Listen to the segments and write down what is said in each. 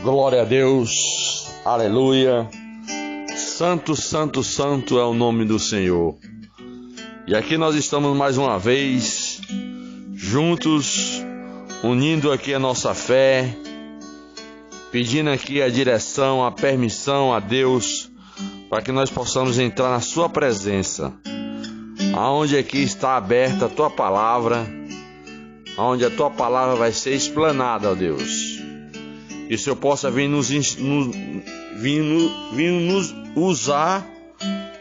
Glória a Deus, aleluia. Santo, santo, santo é o nome do Senhor. E aqui nós estamos mais uma vez, juntos, unindo aqui a nossa fé, pedindo aqui a direção, a permissão a Deus, para que nós possamos entrar na sua presença, aonde aqui está aberta a tua palavra, aonde a tua palavra vai ser explanada, ó Deus. Que o Senhor possa vir nos usar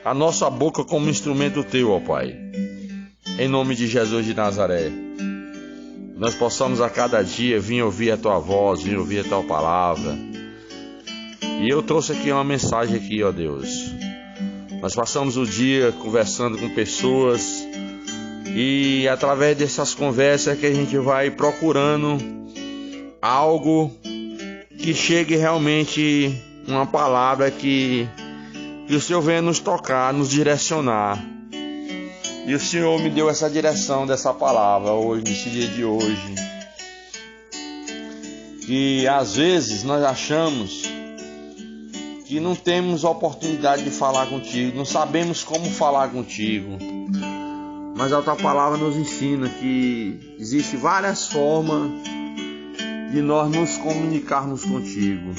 a nossa boca como instrumento teu, ó Pai. Em nome de Jesus de Nazaré. Nós possamos a cada dia vir ouvir a tua voz, vir ouvir a tua palavra. E eu trouxe aqui uma mensagem aqui, ó Deus. Nós passamos o dia conversando com pessoas e através dessas conversas é que a gente vai procurando algo que chegue realmente uma palavra que o Senhor venha nos tocar, nos direcionar. E o Senhor me deu essa direção dessa palavra hoje, nesse dia de hoje. Que às vezes nós achamos que não temos oportunidade de falar contigo, não sabemos como falar contigo. Mas a tua palavra nos ensina que existem várias formas de nós nos comunicarmos contigo.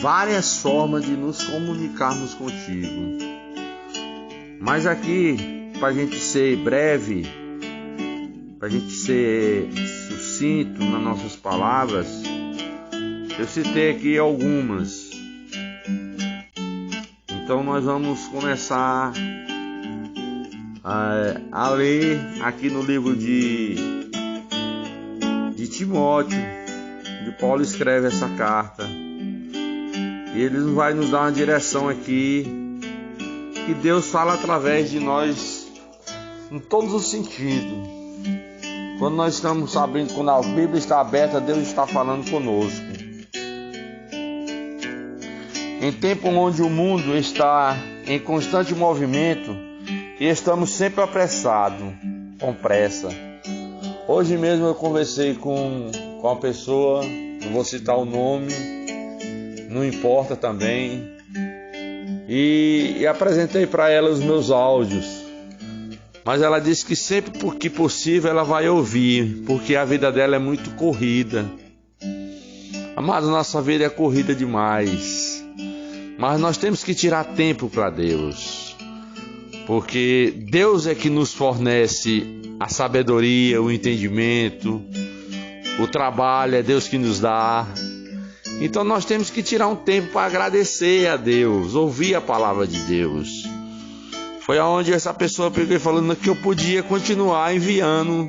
Várias formas de nos comunicarmos contigo. Mas aqui, para a gente ser breve, para a gente ser sucinto nas nossas palavras, eu citei aqui algumas. Então nós vamos começar a ler aqui no livro de Timóteo, onde Paulo escreve essa carta. E ele vai nos dar uma direção aqui, que Deus fala através de nós em todos os sentidos. Quando nós estamos sabendo, quando a Bíblia está aberta, Deus está falando conosco. Em tempo onde o mundo está em constante movimento e estamos sempre apressados, com pressa. Hoje mesmo eu conversei com uma pessoa, não vou citar o nome, não importa também, e apresentei para ela os meus áudios, mas ela disse que sempre que possível ela vai ouvir, porque a vida dela é muito corrida. Amado, nossa vida é corrida demais, mas nós temos que tirar tempo para Deus, porque Deus é que nos fornece a sabedoria, o entendimento, o trabalho, é Deus que nos dá. Então nós temos que tirar um tempo para agradecer a Deus, ouvir a palavra de Deus. Foi aonde essa pessoa pegou e falou que eu podia continuar enviando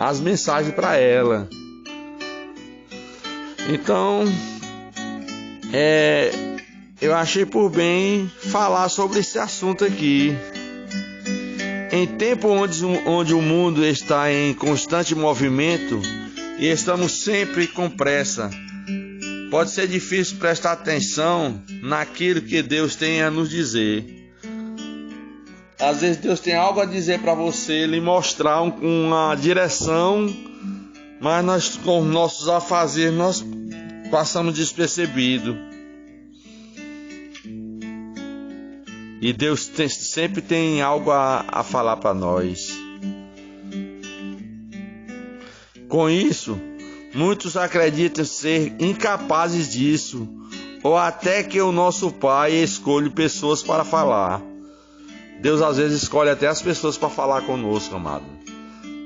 as mensagens para ela. Então, eu achei por bem falar sobre esse assunto aqui. Em tempo onde o mundo está em constante movimento e estamos sempre com pressa, pode ser difícil prestar atenção naquilo que Deus tem a nos dizer. Às vezes Deus tem algo a dizer para você, lhe mostrar uma direção, mas nós, com nossos afazeres, nós passamos despercebido. E Deus sempre tem algo a falar para nós. Com isso, muitos acreditam ser incapazes disso, ou até que o nosso Pai escolhe pessoas para falar. Deus às vezes escolhe até as pessoas para falar conosco, amado,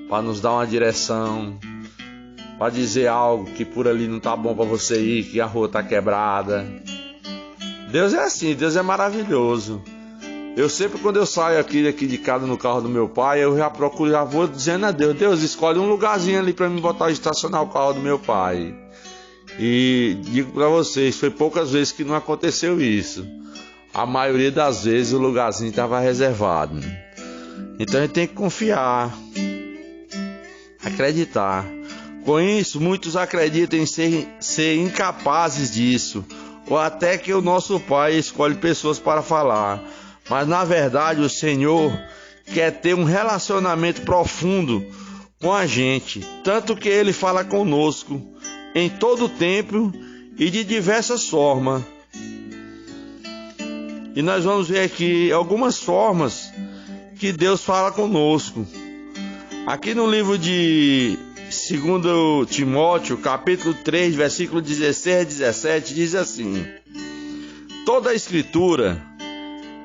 para nos dar uma direção, para dizer algo que por ali não está bom para você ir, que a rua está quebrada. Deus é assim, Deus é maravilhoso. Eu sempre, quando eu saio aqui de casa no carro do meu pai, eu já procuro, já vou dizendo a Deus, Deus, escolhe um lugarzinho ali para me botar, estacionar o carro do meu pai. E digo para vocês, foi poucas vezes que não aconteceu isso. A maioria das vezes o lugarzinho estava reservado. Então a gente tem que confiar, acreditar. Com isso, muitos acreditam em ser incapazes disso, ou até que o nosso Pai escolhe pessoas para falar. Mas na verdade o Senhor quer ter um relacionamento profundo com a gente, tanto que Ele fala conosco em todo o tempo e de diversas formas. E nós vamos ver aqui algumas formas que Deus fala conosco. Aqui no livro de 2 Timóteo, capítulo 3, versículo 16 a 17, diz assim: toda a Escritura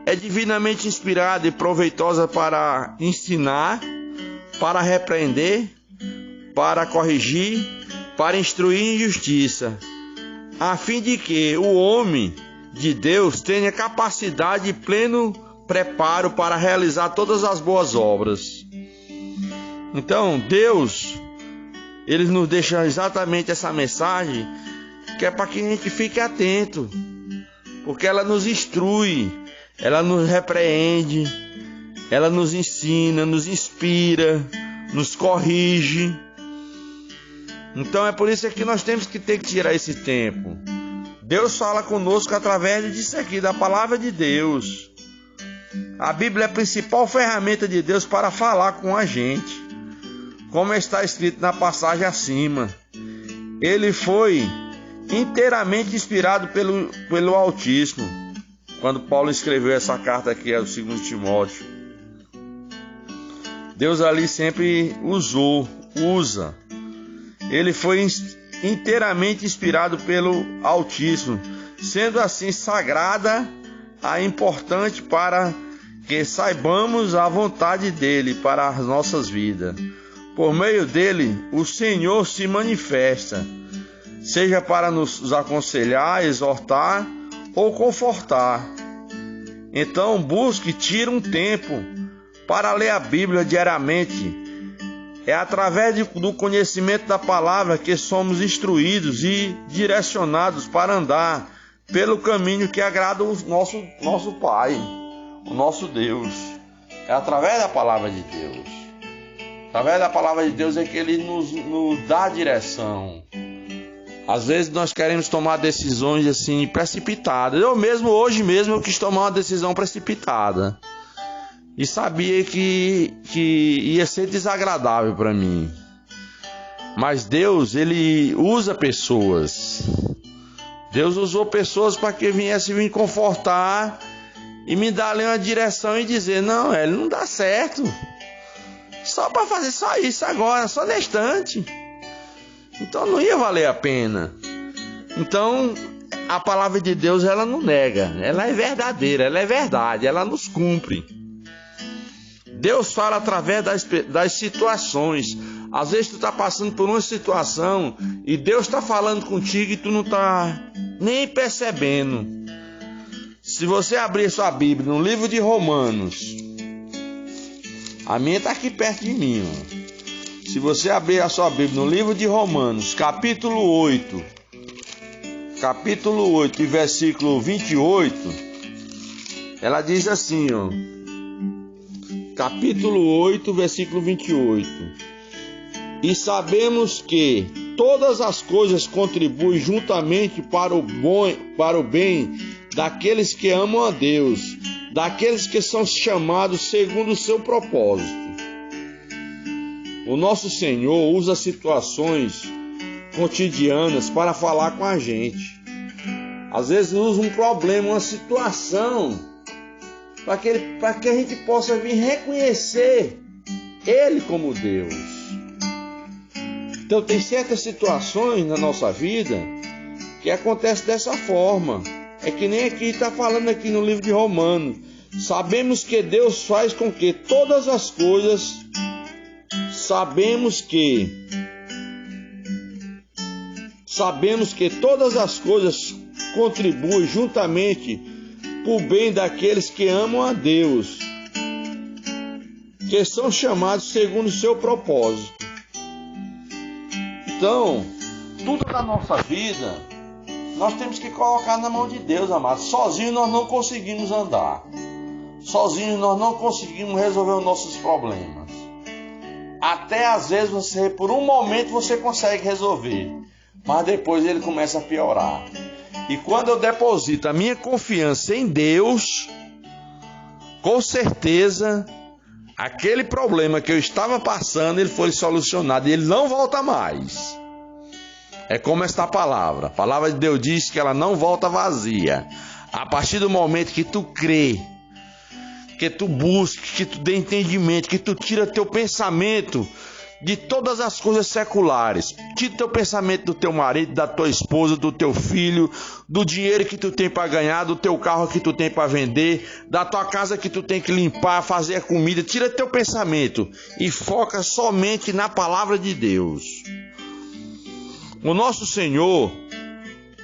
é divinamente inspirada e proveitosa para ensinar, para repreender, para corrigir, para instruir em justiça, a fim de que o homem de Deus tenha capacidade e pleno preparo para realizar todas as boas obras. Então, Deus, Ele nos deixa exatamente essa mensagem, que é para que a gente fique atento, porque ela nos instrui, ela nos repreende, ela nos ensina, nos inspira, nos corrige. Então é por isso que nós temos que ter que tirar esse tempo. Deus fala conosco através disso aqui, da palavra de Deus. A Bíblia é a principal ferramenta de Deus para falar com a gente, como está escrito na passagem acima. Ele foi inteiramente inspirado pelo Altíssimo, quando Paulo escreveu essa carta aqui, ao 2 Timóteo. Deus ali sempre usa. Ele foi inteiramente inspirado pelo Altíssimo, sendo assim sagrada e importante para que saibamos a vontade dele para as nossas vidas. Por meio dele, o Senhor se manifesta, seja para nos aconselhar, exortar ou confortar. Então busque, tire um tempo para ler a Bíblia diariamente. É através do conhecimento da palavra que somos instruídos e direcionados para andar pelo caminho que agrada o nosso Pai, o nosso Deus. É através da palavra de Deus. Através da palavra de Deus é que Ele nos dá direção. Às vezes nós queremos tomar decisões assim precipitadas. Hoje mesmo, eu quis tomar uma decisão precipitada. E sabia que ia ser desagradável para mim. Mas Deus, Ele usa pessoas. Deus usou pessoas para que viessem me confortar e me dar ali uma direção e dizer: não, ele não dá certo. Só para fazer só isso agora, só na instante. Então não ia valer a pena. Então a palavra de Deus, ela não nega. Ela é verdadeira, ela é verdade, ela nos cumpre. Deus fala através das situações. Às vezes tu está passando por uma situação e Deus está falando contigo e tu não está nem percebendo. Se você abrir sua Bíblia no livro de Romanos, a minha está aqui perto de mim, ó. Se você abrir a sua Bíblia no livro de Romanos, capítulo 8, e versículo 28, ela diz assim, ó. Capítulo 8, versículo 28. E sabemos que todas as coisas contribuem juntamente para o bem daqueles que amam a Deus, daqueles que são chamados segundo o seu propósito. O nosso Senhor usa situações cotidianas para falar com a gente. Às vezes usa um problema, uma situação, para que a gente possa vir reconhecer Ele como Deus. Então tem certas situações na nossa vida que acontecem dessa forma. É que nem aqui está falando aqui no livro de Romanos. Sabemos que Deus faz com que todas as coisas, sabemos que todas as coisas contribuem juntamente para o bem daqueles que amam a Deus, que são chamados segundo o seu propósito. Então, tudo na nossa vida, nós temos que colocar na mão de Deus, amados. Sozinhos nós não conseguimos andar. Sozinhos nós não conseguimos resolver os nossos problemas. Até às vezes por um momento você consegue resolver, mas depois ele começa a piorar. E quando eu deposito a minha confiança em Deus, com certeza, aquele problema que eu estava passando, ele foi solucionado e ele não volta mais. É como esta palavra. A palavra de Deus diz que ela não volta vazia. A partir do momento que tu crê, que tu busca, que tu dê entendimento, que tu tira teu pensamento de todas as coisas seculares. Tira teu pensamento do teu marido, da tua esposa, do teu filho, do dinheiro que tu tem para ganhar, do teu carro que tu tem para vender, da tua casa que tu tem que limpar, fazer a comida. Tira teu pensamento e foca somente na palavra de Deus. O nosso Senhor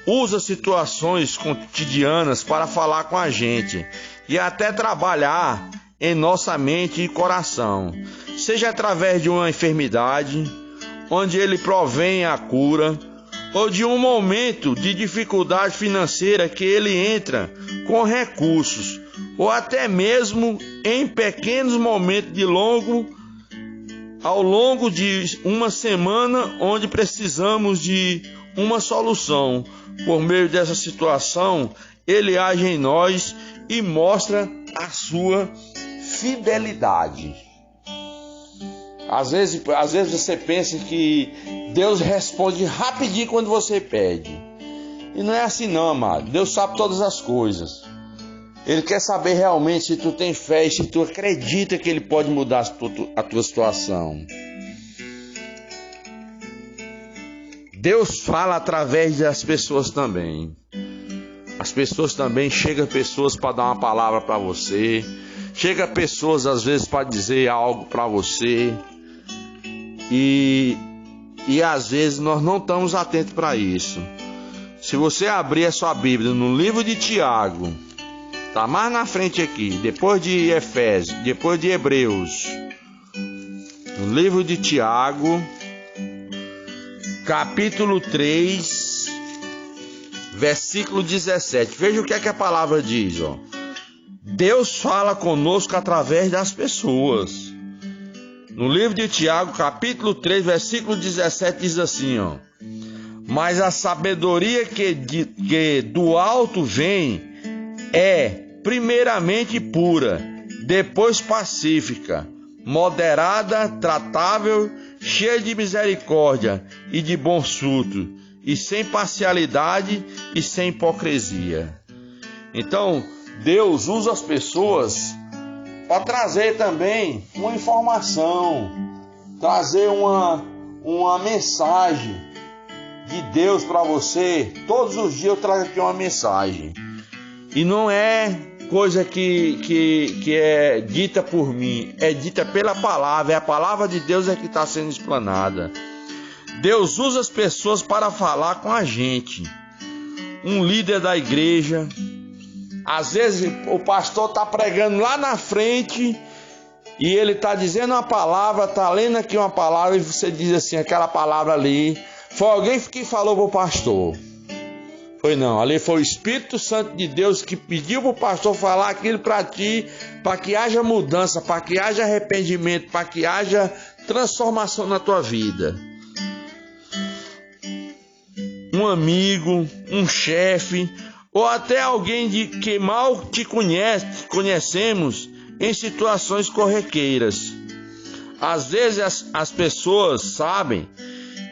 usa situações cotidianas para falar com a gente e até trabalhar em nossa mente e coração, seja através de uma enfermidade, onde Ele provém a cura, ou de um momento de dificuldade financeira que Ele entra com recursos, ou até mesmo em pequenos momentos ao longo de uma semana, onde precisamos de uma solução. Por meio dessa situação, Ele age em nós e mostra a sua fidelidade. Às vezes você pensa que Deus responde rapidinho quando você pede. E não é assim não, amado. Deus sabe todas as coisas. Ele quer saber realmente se tu tem fé e se tu acredita que Ele pode mudar a tua situação. Deus fala através das pessoas também. As pessoas também, chegam pessoas para dar uma palavra para você. Chega pessoas às vezes para dizer algo para você. E às vezes nós não estamos atentos para isso. Se você abrir a sua Bíblia no livro de Tiago, tá mais na frente aqui, depois de Efésios, depois de Hebreus, no livro de Tiago, capítulo 3, versículo 17. Veja o que é que a palavra diz, ó. Deus fala conosco através das pessoas. No livro de Tiago, capítulo 3, versículo 17, diz assim, ó: mas a sabedoria que do alto vem é primeiramente pura, depois pacífica, moderada, tratável, cheia de misericórdia e de bons frutos, e sem parcialidade e sem hipocrisia. Então, Deus usa as pessoas para trazer também uma informação, trazer uma mensagem de Deus para você. Todos os dias eu trago aqui uma mensagem. E não é coisa que é dita por mim, é dita pela palavra. É a palavra de Deus que está sendo explanada. Deus usa as pessoas para falar com a gente. Um líder da igreja, às vezes o pastor está pregando lá na frente e ele está dizendo uma palavra, está lendo aqui uma palavra e você diz assim, aquela palavra ali, foi alguém que falou para o pastor. Foi não, ali foi o Espírito Santo de Deus que pediu para o pastor falar aquilo para ti, para que haja mudança, para que haja arrependimento, para que haja transformação na tua vida. Um amigo, um chefe, ou até alguém que mal te conhecemos em situações corriqueiras. Às vezes as pessoas sabem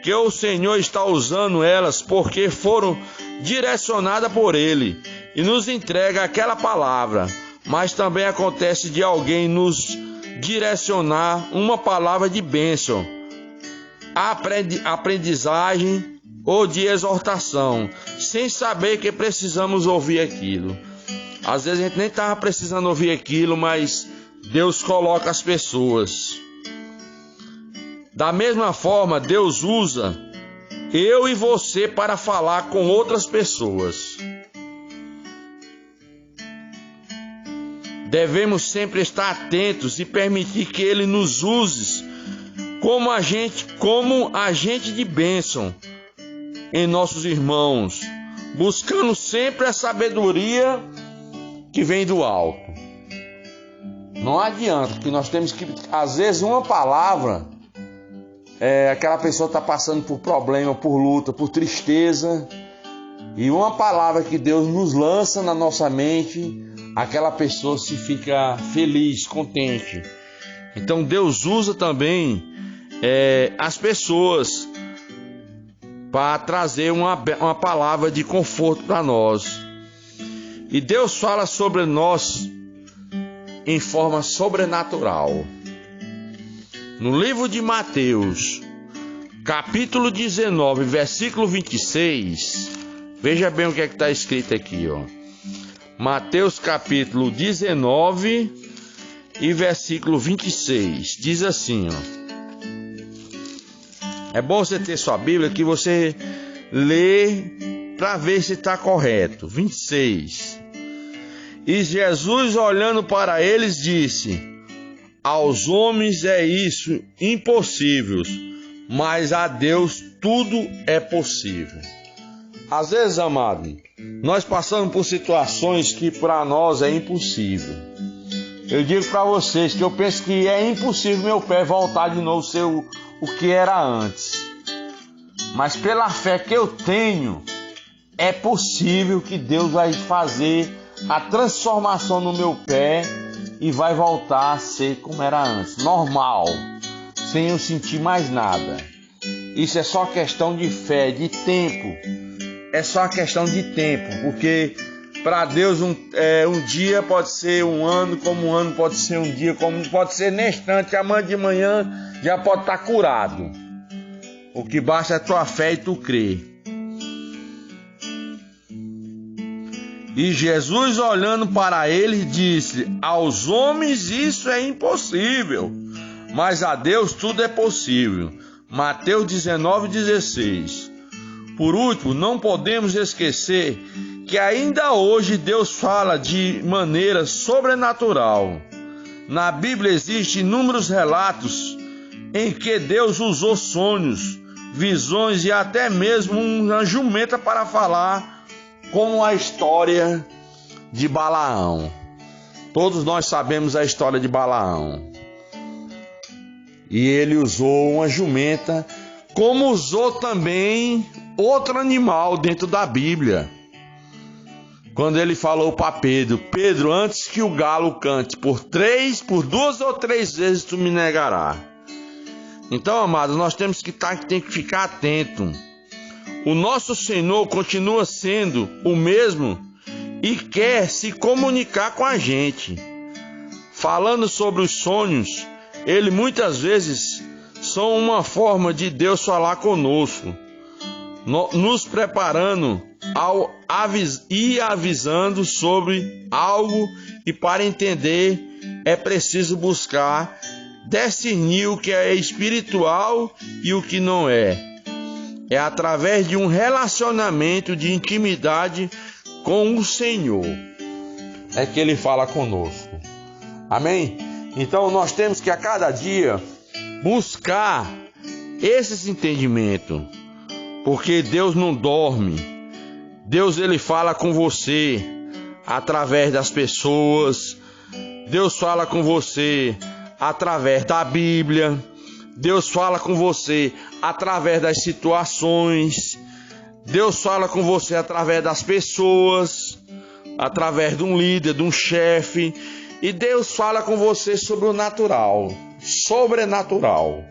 que o Senhor está usando elas porque foram direcionadas por Ele e nos entrega aquela palavra, mas também acontece de alguém nos direcionar uma palavra de bênção, aprendizagem ou de exortação, sem saber que precisamos ouvir aquilo. Às vezes a gente nem estava precisando ouvir aquilo, mas Deus coloca as pessoas. Da mesma forma, Deus usa eu e você para falar com outras pessoas. Devemos sempre estar atentos e permitir que Ele nos use como agente de bênção em nossos irmãos, buscando sempre a sabedoria que vem do alto. Não adianta, que nós temos que, às vezes, uma palavra, aquela pessoa está passando por problema, por luta, por tristeza, e uma palavra que Deus nos lança na nossa mente, aquela pessoa se fica feliz, contente. Então Deus usa também as pessoas para trazer uma palavra de conforto para nós. E Deus fala sobre nós em forma sobrenatural. No livro de Mateus, capítulo 19, versículo 26, veja bem o que está escrito aqui, ó. Mateus capítulo 19 e versículo 26, diz assim, ó. É bom você ter sua Bíblia que você lê para ver se está correto. 26. E Jesus, olhando para eles, disse: aos homens é isso impossível, mas a Deus tudo é possível. Às vezes, amado, nós passamos por situações que para nós é impossível. Eu digo para vocês que eu penso que é impossível meu pé voltar de novo ser o que era antes. Mas pela fé que eu tenho, é possível que Deus vai fazer a transformação no meu pé e vai voltar a ser como era antes, normal, sem eu sentir mais nada. Isso é só questão de fé, de tempo. É só questão de tempo, porque para Deus um dia pode ser um ano, como um ano pode ser um dia, como pode ser neste instante, amanhã de manhã já pode estar curado. O que basta é a tua fé e tu crer. E Jesus, olhando para ele, disse: aos homens isso é impossível, mas a Deus tudo é possível. Mateus 19:16. Por último, não podemos esquecer que ainda hoje Deus fala de maneira sobrenatural. Na Bíblia existem inúmeros relatos em que Deus usou sonhos, visões e até mesmo uma jumenta para falar, como a história de Balaão. Todos nós sabemos a história de Balaão. E ele usou uma jumenta, como usou também outro animal dentro da Bíblia. Quando ele falou para Pedro: Pedro, antes que o galo cante, por 2 ou 3 vezes tu me negarás. Então, amados, nós temos que ficar atento. O nosso Senhor continua sendo o mesmo e quer se comunicar com a gente. Falando sobre os sonhos, ele muitas vezes são uma forma de Deus falar conosco, nos preparando e avisando sobre algo, e para entender é preciso buscar discernir o que é espiritual e o que não é. É através de um relacionamento de intimidade com o Senhor é que Ele fala conosco. Amém? Então nós temos que a cada dia buscar esse entendimento, porque Deus não dorme. Deus, Ele fala com você através das pessoas. Deus fala com você através da Bíblia. Deus fala com você através das situações. Deus fala com você através das pessoas, através de um líder, de um chefe. E Deus fala com você sobre o natural, sobrenatural.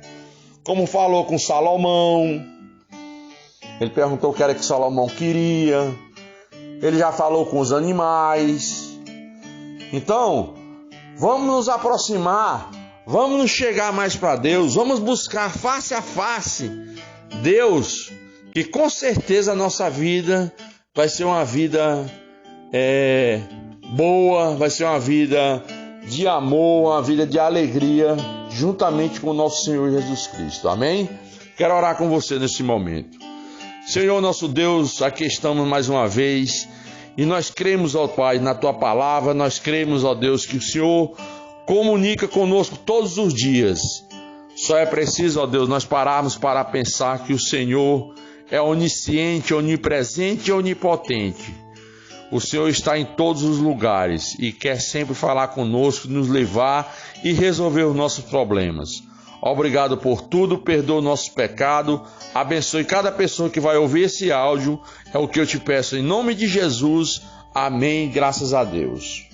Como falou com Salomão. Ele perguntou o que era que Salomão queria. Ele já falou com os animais. Então, vamos nos aproximar, vamos nos chegar mais para Deus, vamos buscar face a face Deus, que com certeza a nossa vida vai ser uma vida boa, vai ser uma vida de amor, uma vida de alegria, juntamente com o nosso Senhor Jesus Cristo. Amém? Quero orar com você nesse momento. Senhor nosso Deus, aqui estamos mais uma vez e nós cremos, ó Pai, na Tua palavra. Nós cremos, ó Deus, que o Senhor comunica conosco todos os dias. Só é preciso, ó Deus, nós pararmos para pensar que o Senhor é onisciente, onipresente e onipotente. O Senhor está em todos os lugares e quer sempre falar conosco, nos levar e resolver os nossos problemas. Obrigado por tudo, perdoa o nosso pecado, abençoe cada pessoa que vai ouvir esse áudio, é o que eu te peço em nome de Jesus, amém, graças a Deus.